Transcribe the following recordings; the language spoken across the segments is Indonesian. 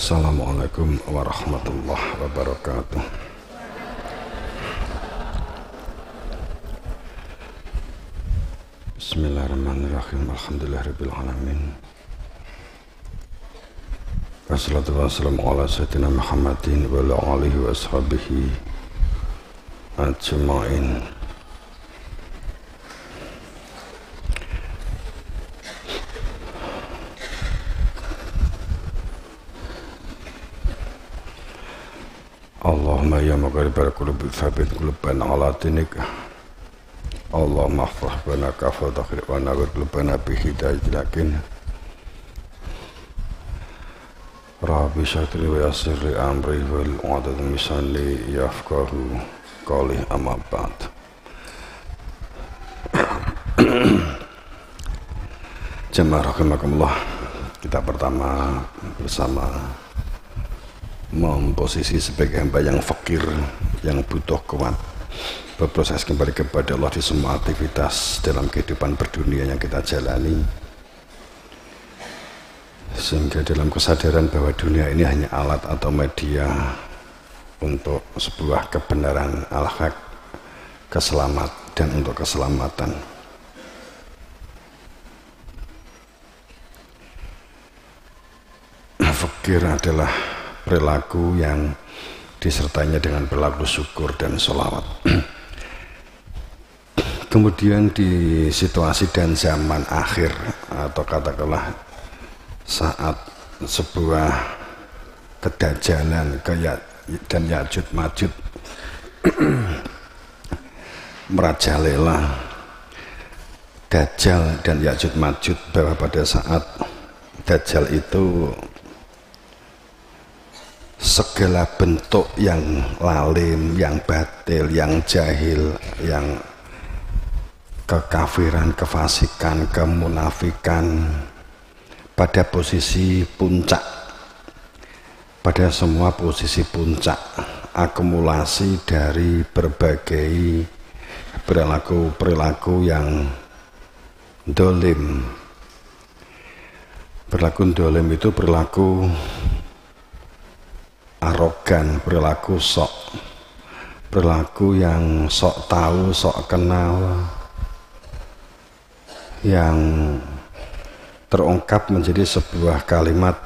Assalamualaikum warahmatullahi wabarakatuh. Bismillahirrahmanirrahim. Alhamdulillahirabbil alamin. Wassalatu wassalamu ala sayyidina Muhammadin wa ala alihi wa ashabihi ajma'in. Allahumma ya muqallibal qulubi tsabbit qulubana ala dinik. Allahumma ihfaz bana kafal dakhil wa nawwir qulubana bi hidayatil yakin. Rabbi shrah wa yassir li amri wal 'uqdatam min lisani yafqahu qawli, amma ba'd. Jemaah rahimakumullah, kita pertama bersama memposisi sebagai hamba yang fakir, yang butuh kuat, berproses kembali kepada Allah di semua aktivitas dalam kehidupan berdunia yang kita jalani, sehingga dalam kesadaran bahwa dunia ini hanya alat atau media untuk sebuah kebenaran al-haq, keselamat dan untuk keselamatan. Fakir adalah perilaku yang disertainya dengan perilaku syukur dan sholawat. Kemudian di situasi dan zaman akhir, atau katakanlah saat sebuah kedajalan dan Ya'juj Ma'juj merajalela, Dajjal dan Ya'juj Ma'juj, bahwa pada saat Dajjal itu segala bentuk yang lalim, yang batil, yang jahil, yang kekafiran, kefasikan, kemunafikan pada posisi puncak, pada semua posisi puncak, akumulasi dari berbagai perilaku-perilaku yang dolim. Perilaku dolim itu perilaku arogan, perilaku sok, perilaku yang sok tahu, sok kenal, yang terungkap menjadi sebuah kalimat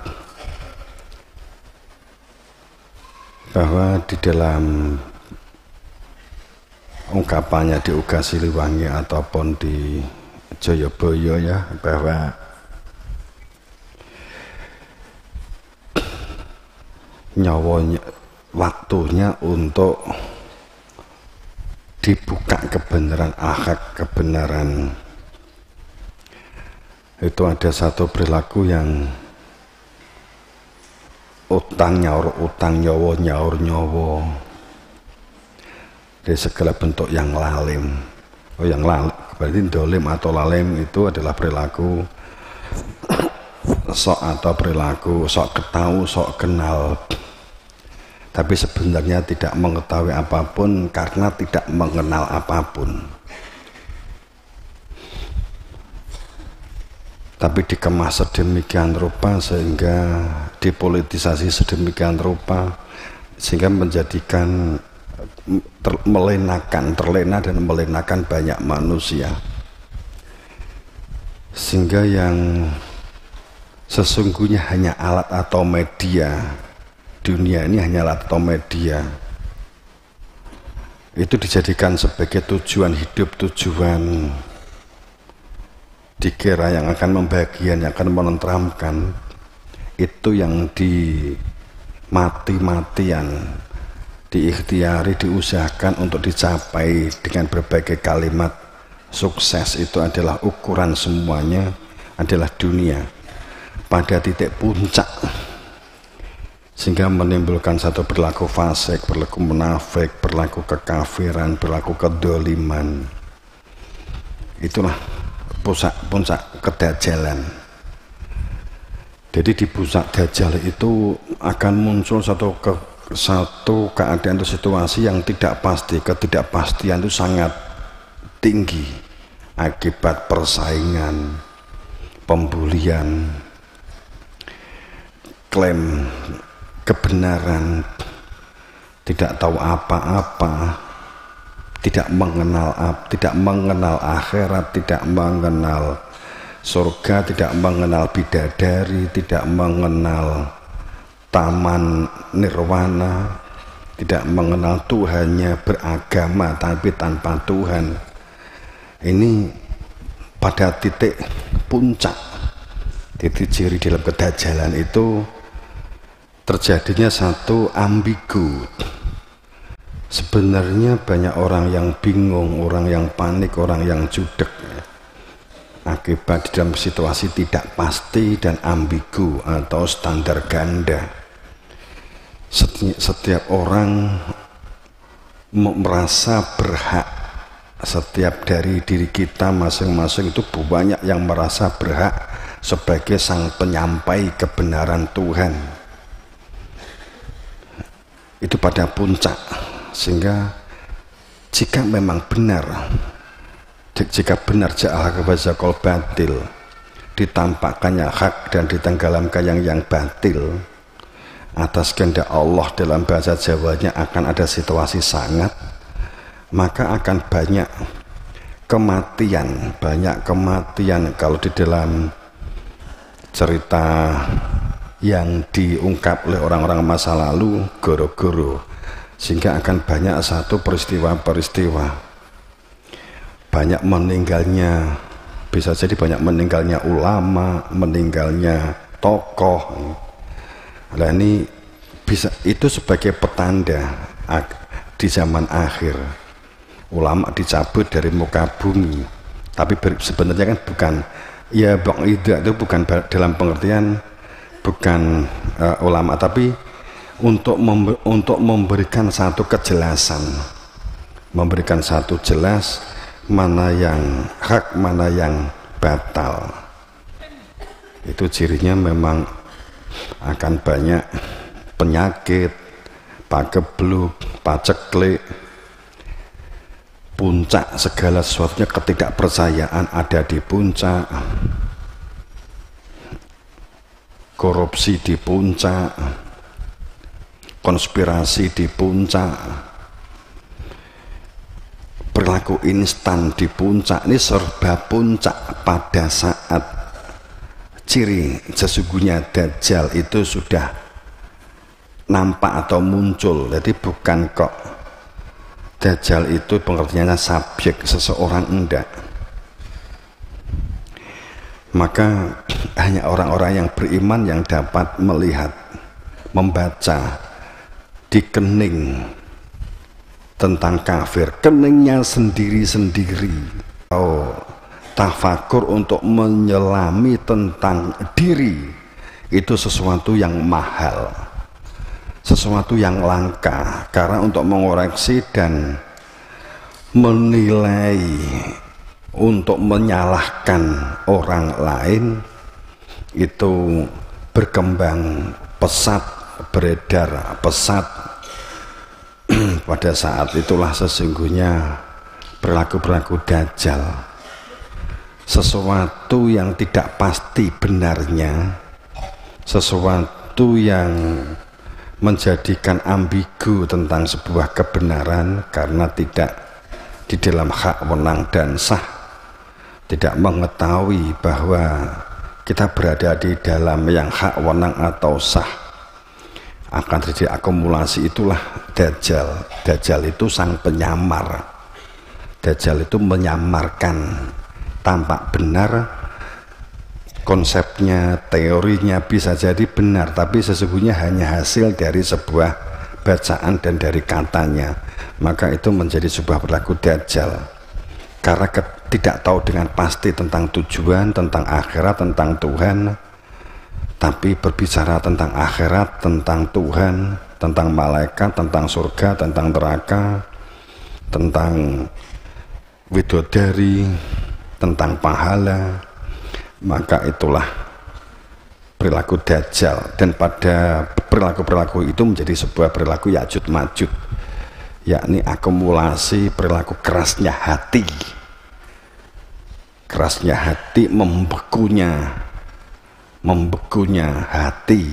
bahwa di dalam ungkapannya di Uga Siliwangi ataupun di Joyoboyo, ya, bahwa nyawanya waktunya untuk dibuka kebenaran akhlak, kebenaran itu. Ada satu perilaku yang utang nyaur utang, nyawa nyaur nyawa, dari segala bentuk yang lalim. Yang lalim berarti dolim atau lalim itu adalah perilaku sok atau perilaku sok ketahu, sok kenal, tapi sebenarnya tidak mengetahui apapun karena tidak mengenal apapun. Tapi dikemas sedemikian rupa sehingga dipolitisasi sedemikian rupa sehingga menjadikan terlena dan melenakan banyak manusia, sehingga yang sesungguhnya hanya alat atau media, dunia ini hanya alat atau media, itu dijadikan sebagai tujuan hidup, tujuan dikira yang akan membahagiakan, yang akan menenteramkan. Itu yang mati-matian diikhtiari, diusahakan untuk dicapai dengan berbagai kalimat sukses. Itu adalah ukuran semuanya adalah dunia pada titik puncak, sehingga menimbulkan satu perilaku fasik, perilaku munafik, perilaku kekafiran, perilaku kedoliman. Itulah puncak kedajalan. Jadi di puncak dajjal itu akan muncul satu keadaan atau situasi yang tidak pasti. Ketidakpastian itu sangat tinggi akibat persaingan, pembulian, klaim kebenaran, tidak tahu apa-apa, tidak mengenal akhirat, tidak mengenal surga, tidak mengenal bidadari, tidak mengenal taman nirwana, tidak mengenal Tuhannya, beragama tapi tanpa Tuhan. Ini pada titik puncak, titik ciri dalam kedajalan itu terjadinya satu ambigu. Sebenarnya banyak orang yang bingung, orang yang panik, orang yang judek akibat dalam situasi tidak pasti dan ambigu atau standar ganda. Setiap orang merasa berhak, setiap dari diri kita masing-masing itu banyak yang merasa berhak sebagai sang penyampai kebenaran Tuhan. Itu pada puncak, sehingga jika memang benar, jika benar ja'al wazaqal batil, ditampakkannya hak dan ditenggelamkan yang batil atas kehendak Allah, dalam bahasa Jawanya akan ada situasi sangat, maka akan banyak kematian. Kalau di dalam cerita yang diungkap oleh orang-orang masa lalu, goro-goro, sehingga akan banyak satu peristiwa-peristiwa, banyak meninggalnya, bisa jadi banyak meninggalnya ulama, meninggalnya tokoh. Nah ini bisa, itu sebagai petanda di zaman akhir ulama dicabut dari muka bumi. Tapi sebenarnya kan bukan, ya bang itu bukan dalam pengertian bukan ulama, tapi untuk memberikan satu kejelasan, memberikan satu jelas mana yang hak, mana yang batal. Itu cirinya memang akan banyak penyakit, pagebluk, paceklik. Puncak segala sesuatunya, ketidakpercayaan ada di puncak, korupsi di puncak, konspirasi di puncak, perilaku instan di puncak. Ini serba puncak pada saat ciri sesungguhnya Dajjal itu sudah nampak atau muncul. Jadi bukan kok Dajjal itu pengertiannya subjek seseorang, enggak. Maka hanya orang-orang yang beriman yang dapat melihat, membaca di kening tentang kafir, keningnya sendiri-sendiri. Tafakur untuk menyelami tentang diri itu sesuatu yang mahal, sesuatu yang langka, karena untuk mengoreksi dan menilai, untuk menyalahkan orang lain itu berkembang pesat, beredar pesat. Pada saat itulah sesungguhnya perilaku-perilaku Dajjal, sesuatu yang tidak pasti benarnya, sesuatu yang menjadikan ambigu tentang sebuah kebenaran karena tidak di dalam hak, wenang dan sah, tidak mengetahui bahwa kita berada di dalam yang hak, wenang atau sah, akan terjadi akumulasi. Itulah Dajjal. Dajjal itu sang penyamar. Dajjal itu menyamarkan, tampak benar, konsepnya, teorinya bisa jadi benar, tapi sesungguhnya hanya hasil dari sebuah bacaan dan dari katanya. Maka itu menjadi sebuah perilaku Dajjal, karena tidak tahu dengan pasti tentang tujuan, tentang akhirat, tentang Tuhan. Tapi berbicara tentang akhirat, tentang Tuhan, tentang malaikat, tentang surga, tentang neraka, tentang widodari, tentang pahala, maka itulah perilaku Dajjal. Dan pada perilaku-perilaku itu menjadi sebuah perilaku Ya'juj Ma'juj, yakni akumulasi perilaku kerasnya hati, membekunya hati,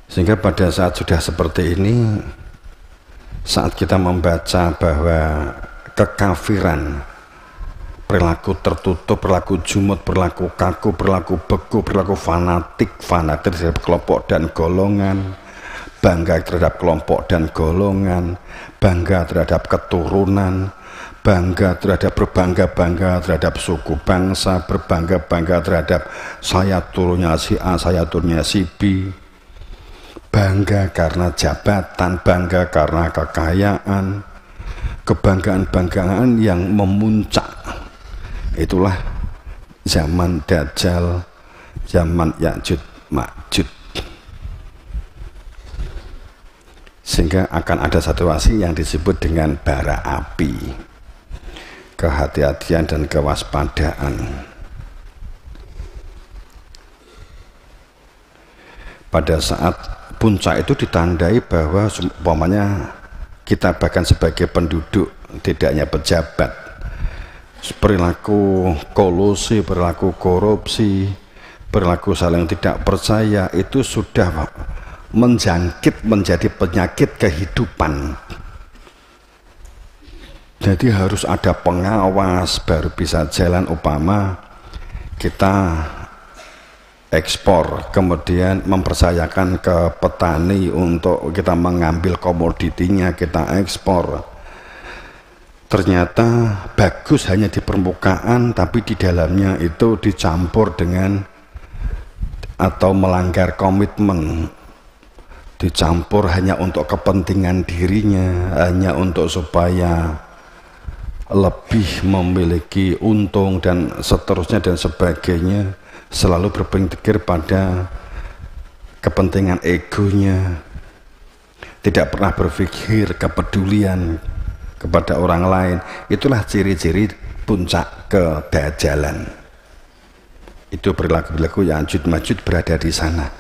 Sehingga pada saat sudah seperti ini, saat kita membaca bahwa kekafiran, perilaku tertutup, perilaku jumut, perilaku kaku, perilaku beku, perilaku fanatik terhadap kelompok dan golongan, bangga terhadap kelompok dan golongan, bangga terhadap keturunan, berbangga-bangga terhadap suku bangsa, berbangga-bangga terhadap saya turunnya si A, saya turunnya si B, bangga karena jabatan, bangga karena kekayaan, kebanggaan-banggaan yang memuncak. Itulah zaman Dajjal, zaman Ya'juj Ma'juj. Sehingga akan ada situasi yang disebut dengan bara api. Kehati-hatian dan kewaspadaan. Pada saat puncak itu ditandai bahwa umpamanya kita bahkan sebagai penduduk, tidak hanya pejabat, perilaku kolusi, perilaku korupsi, perilaku saling tidak percaya itu sudah menjangkit menjadi penyakit kehidupan. Jadi harus ada pengawas baru bisa jalan. Umpama kita ekspor, kemudian mempercayakan ke petani untuk kita mengambil komoditinya, kita ekspor. Ternyata bagus hanya di permukaan, tapi di dalamnya itu dicampur dengan atau melanggar komitmen, dicampur hanya untuk kepentingan dirinya, hanya untuk supaya lebih memiliki untung dan seterusnya dan sebagainya, selalu berpikir pada kepentingan egonya, tidak pernah berpikir kepedulian kepada orang lain. Itulah ciri-ciri puncak kedajjalan. Itu perilaku-perilaku Ya'juj Ma'juj berada di sana.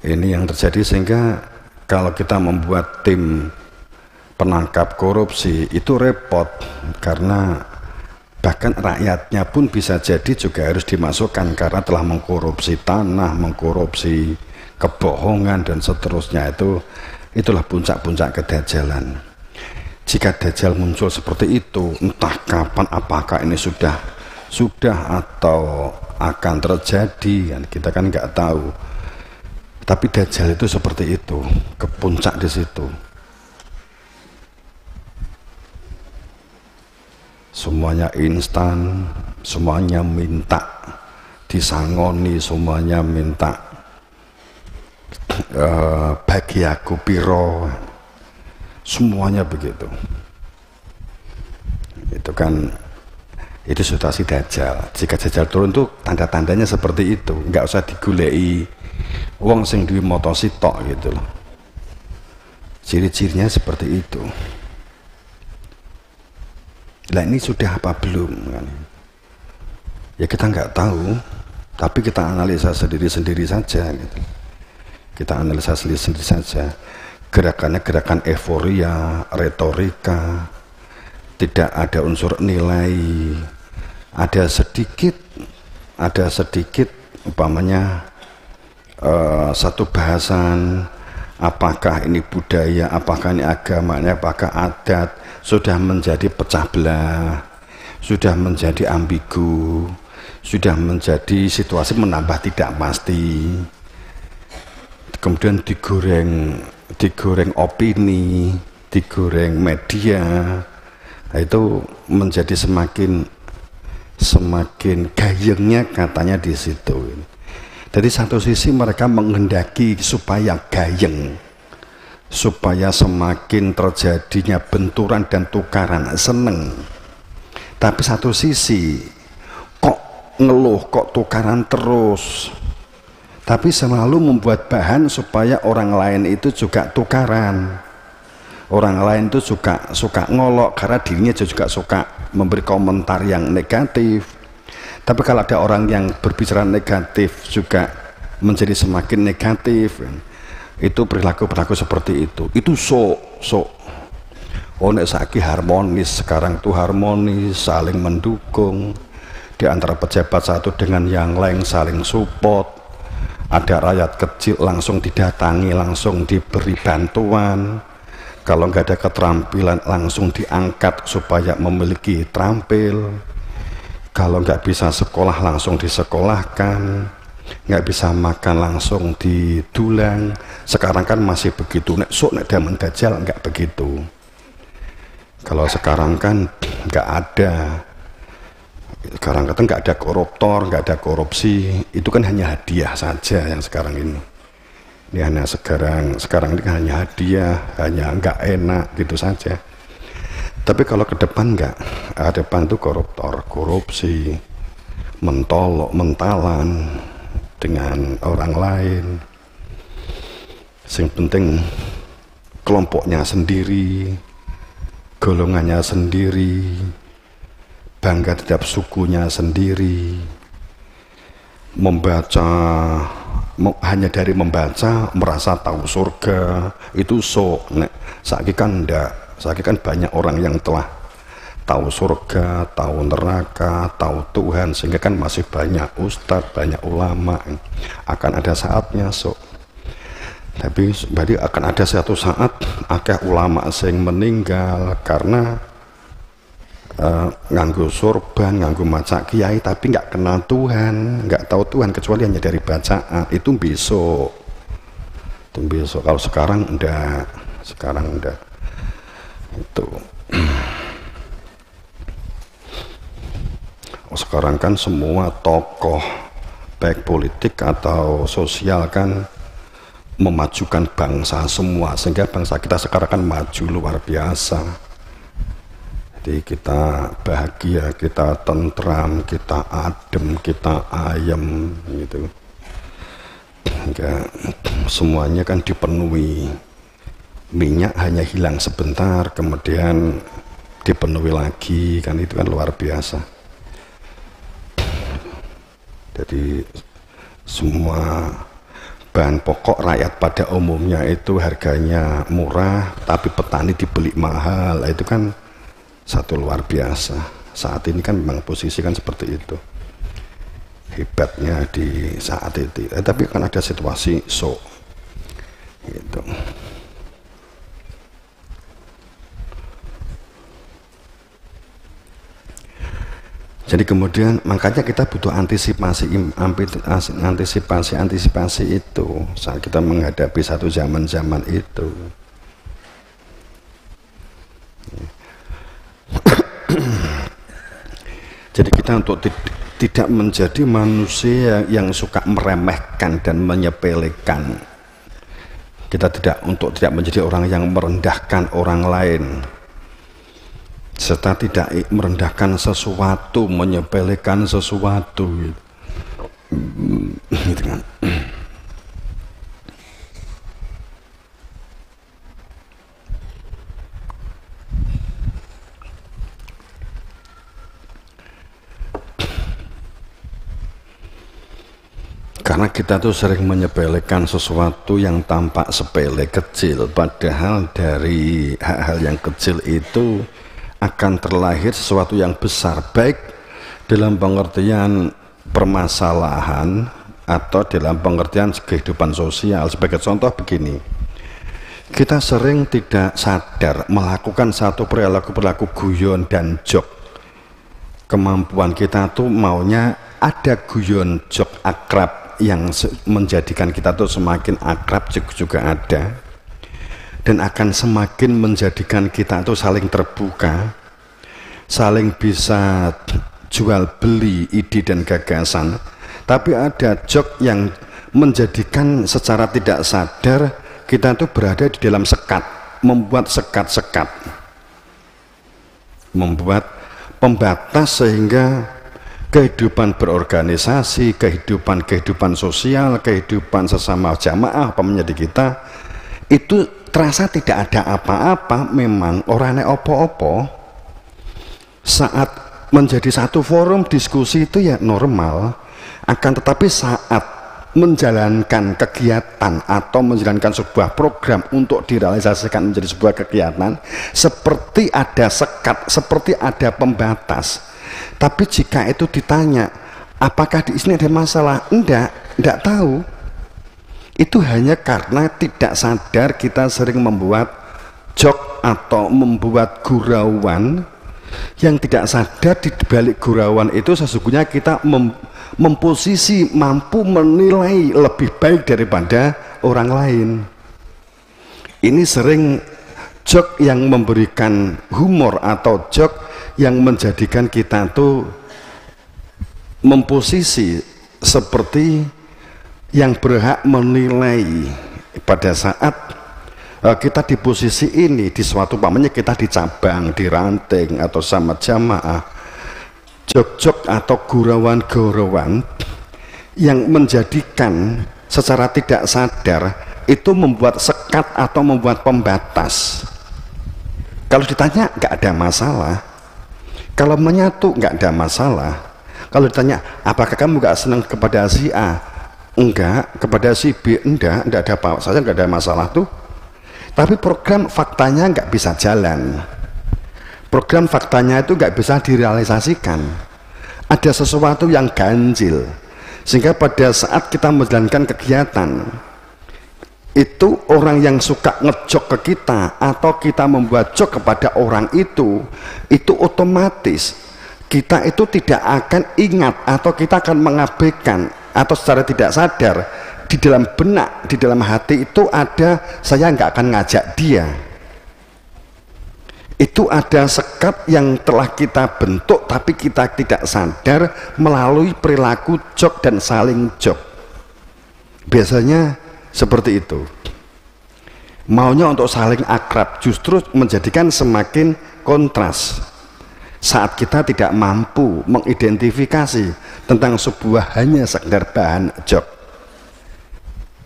Ini yang terjadi, sehingga kalau kita membuat tim penangkap korupsi itu repot, karena bahkan rakyatnya pun bisa jadi juga harus dimasukkan karena telah mengkorupsi tanah, mengkorupsi kebohongan dan seterusnya. Itulah puncak-puncak kedajjalan. Jika dajjal muncul seperti itu, entah kapan, apakah ini sudah atau akan terjadi, kan kita kan nggak tahu. Tapi dajjal itu seperti itu, ke puncak di situ. Semuanya instan, semuanya minta disangoni, semuanya minta bagi aku piro, semuanya begitu. Itu kan, itu situasi dajjal. Jika dajjal turun tuh tanda-tandanya seperti itu, nggak usah digulei wong sing duwe motositok gitu loh. Ciri-cirinya seperti itu. Nah ini sudah apa belum kan? Ya kita nggak tahu, tapi kita analisa sendiri-sendiri saja gitu. Kita analisa sendiri-sendiri saja. Gerakannya gerakan euforia, retorika, tidak ada unsur nilai. Ada sedikit umpamanya satu bahasan, apakah ini budaya, apakah ini agamanya, apakah adat, sudah menjadi pecah belah, sudah menjadi ambigu, sudah menjadi situasi menambah tidak pasti. Kemudian digoreng opini, digoreng media, itu menjadi semakin gayengnya katanya di situ. Dari satu sisi mereka menghendaki supaya gayeng, supaya semakin terjadinya benturan dan tukaran, seneng. Tapi satu sisi kok ngeluh, kok tukaran terus. Tapi selalu membuat bahan supaya orang lain itu juga tukaran. Orang lain itu juga suka ngolok karena dirinya juga suka memberi komentar yang negatif. Tapi kalau ada orang yang berbicara negatif juga menjadi semakin negatif, itu perilaku seperti itu sok. Oh nek saiki harmonis, sekarang tuh harmonis, saling mendukung, di antara pejabat satu dengan yang lain saling support, ada rakyat kecil langsung didatangi, langsung diberi bantuan, kalau nggak ada keterampilan langsung diangkat supaya memiliki terampil, kalau nggak bisa sekolah langsung disekolahkan, nggak bisa makan langsung didulang. Sekarang kan masih begitu, nek sok nek zaman dajjal nggak begitu. Kalau sekarang kan nggak ada, sekarang kata nggak ada koruptor, nggak ada korupsi, itu kan hanya hadiah saja yang sekarang ini. Ini hanya sekarang ini kan hanya hadiah, hanya nggak enak gitu saja. Tapi kalau ke depan nggak, depan itu koruptor, korupsi, mentolok, mentalan dengan orang lain. Yang penting kelompoknya sendiri, golongannya sendiri, bangga terhadap sukunya sendiri, membaca, hanya dari membaca merasa tahu surga, itu saiki kan enggak, saiki kan banyak orang yang telah tahu surga, tahu neraka, tahu Tuhan, sehingga kan masih banyak ustadz, banyak ulama. Akan ada saatnya tapi berarti akan ada suatu saat akeh ulama sing meninggal karena nganggo sorban, nganggo macak kiai, tapi nggak kenal Tuhan, nggak tahu Tuhan kecuali hanya dari bacaan. Itu besok, kalau sekarang enggak, itu sekarang kan semua tokoh baik politik atau sosial kan memajukan bangsa semua, sehingga bangsa kita sekarang kan maju luar biasa. Jadi kita bahagia, kita tentram, kita adem, kita ayem gitu. Enggak, semuanya kan dipenuhi. Minyak hanya hilang sebentar, kemudian dipenuhi lagi, kan itu kan luar biasa. Jadi semua bahan pokok rakyat pada umumnya itu harganya murah, tapi petani dibeli mahal. Itu kan satu luar biasa. Saat ini kan memang posisi kan seperti itu, hebatnya di saat itu. Tapi kan ada situasi gitu. Jadi kemudian makanya kita butuh antisipasi itu saat kita menghadapi satu zaman itu. Jadi kita untuk tidak menjadi manusia yang suka meremehkan dan menyepelekan. Kita tidak menjadi orang yang merendahkan orang lain, serta tidak merendahkan sesuatu, menyepelekan sesuatu gitu kan. Karena kita tuh sering menyepelekan sesuatu yang tampak sepele, kecil, padahal dari hal-hal yang kecil itu akan terlahir sesuatu yang besar, baik dalam pengertian permasalahan atau dalam pengertian kehidupan sosial. Sebagai contoh begini, kita sering tidak sadar melakukan satu perilaku guyon dan jok. Kemampuan kita tuh maunya ada guyon jok akrab yang menjadikan kita tuh semakin akrab, juga ada, dan akan semakin menjadikan kita tuh saling terbuka, saling bisa jual beli ide dan gagasan. Tapi ada jok yang menjadikan secara tidak sadar kita tuh berada di dalam sekat, membuat sekat-sekat, membuat pembatas, sehingga kehidupan berorganisasi, kehidupan sosial, kehidupan sesama jamaah menjadi kita itu terasa tidak ada apa-apa. Memang orangnya opo-opo, saat menjadi satu forum diskusi itu ya normal, akan tetapi saat menjalankan kegiatan atau menjalankan sebuah program untuk direalisasikan menjadi sebuah kegiatan, seperti ada sekat, seperti ada pembatas. Tapi jika itu ditanya, apakah di sini ada masalah? Enggak tahu. Itu hanya karena tidak sadar kita sering membuat joke atau membuat gurauan yang tidak sadar di balik gurauan itu sesungguhnya kita memposisi mampu menilai lebih baik daripada orang lain. Ini sering joke yang memberikan humor atau joke yang menjadikan kita tuh memposisi seperti yang berhak menilai pada saat kita di posisi ini, di suatu umpamanya kita di cabang, di ranting atau sama jamaah, jok-jok atau gurauan-gurauan yang menjadikan secara tidak sadar itu membuat sekat atau membuat pembatas. Kalau ditanya nggak ada masalah, kalau menyatu nggak ada masalah. Kalau ditanya apakah kamu nggak senang kepada si A, enggak, kepada si B enggak ada apa saja, nggak ada masalah tuh. Tapi program faktanya nggak bisa jalan, program faktanya itu nggak bisa direalisasikan. Ada sesuatu yang ganjil, sehingga pada saat kita menjalankan kegiatan itu orang yang suka ngejok ke kita atau kita membuat jok kepada orang itu otomatis kita itu tidak akan ingat atau kita akan mengabaikan atau secara tidak sadar di dalam benak, di dalam hati itu ada, saya nggak akan ngajak dia. Itu ada sekat yang telah kita bentuk tapi kita tidak sadar melalui perilaku jok dan saling jok. Biasanya seperti itu. Maunya untuk saling akrab justru menjadikan semakin kontras saat kita tidak mampu mengidentifikasi tentang sebuah hanya sekedar bahan jok.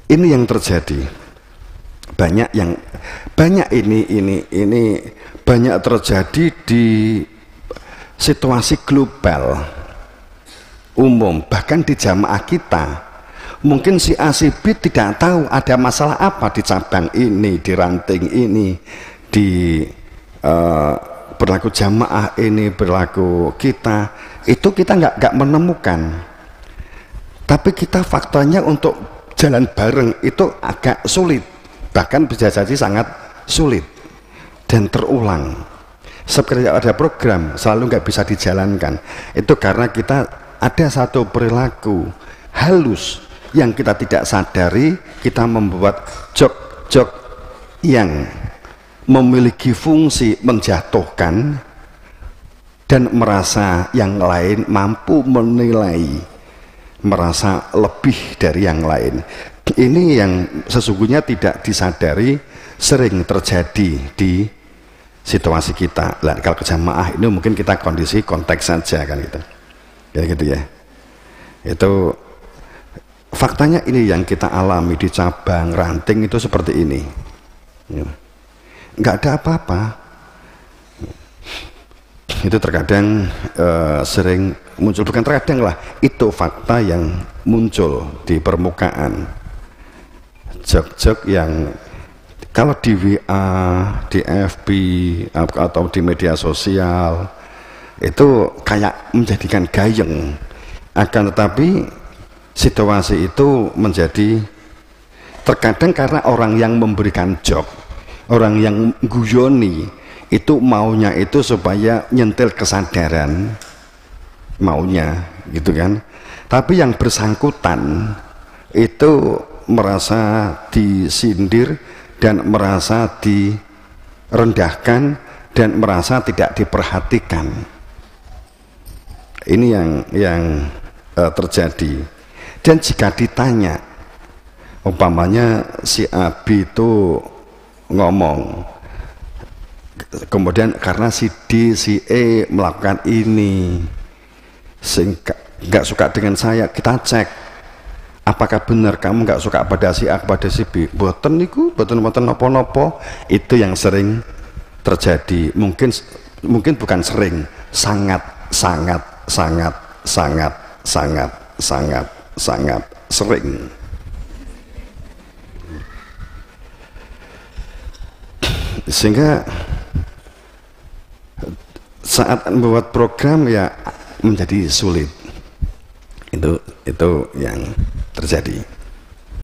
Ini yang terjadi. Banyak ini banyak terjadi di situasi global umum, bahkan di jamaah kita. Mungkin si A si B tidak tahu ada masalah apa di cabang ini, di ranting ini, di berlaku jamaah ini, berlaku kita. Itu kita nggak menemukan. Tapi kita faktanya untuk jalan bareng itu agak sulit, bahkan bisa jadi sangat sulit dan terulang. Seperti ada program selalu nggak bisa dijalankan. Itu karena kita ada satu perilaku halus yang kita tidak sadari, kita membuat jok-jok yang memiliki fungsi menjatuhkan dan merasa yang lain mampu menilai, merasa lebih dari yang lain. Ini yang sesungguhnya tidak disadari sering terjadi di situasi kita. Nah, kalau kejamaah ini mungkin kita kondisi konteks saja kan gitu. Kayak gitu ya. Itu faktanya ini yang kita alami di cabang ranting itu seperti ini. Nggak ada apa-apa. Itu terkadang sering muncul, bukan terkadang lah, itu fakta yang muncul di permukaan. Jok-jok yang kalau di WA, di FB atau di media sosial itu kayak menjadikan gayeng, akan tetapi situasi itu menjadi terkadang karena orang yang memberikan jok, orang yang guyoni itu maunya itu supaya nyentil kesadaran, maunya gitu kan. Tapi yang bersangkutan itu merasa disindir dan merasa direndahkan dan merasa tidak diperhatikan. Ini yang terjadi. Dan jika ditanya, umpamanya si Abi itu ngomong, kemudian karena si D, si E melakukan ini sehingga nggak suka dengan saya, kita cek apakah benar kamu nggak suka pada si A, pada si B. Boten niku, boten nopo-nopo. Itu yang sering terjadi. Mungkin bukan sering, sangat sering. Sehingga saat membuat program ya menjadi sulit. Itu yang terjadi.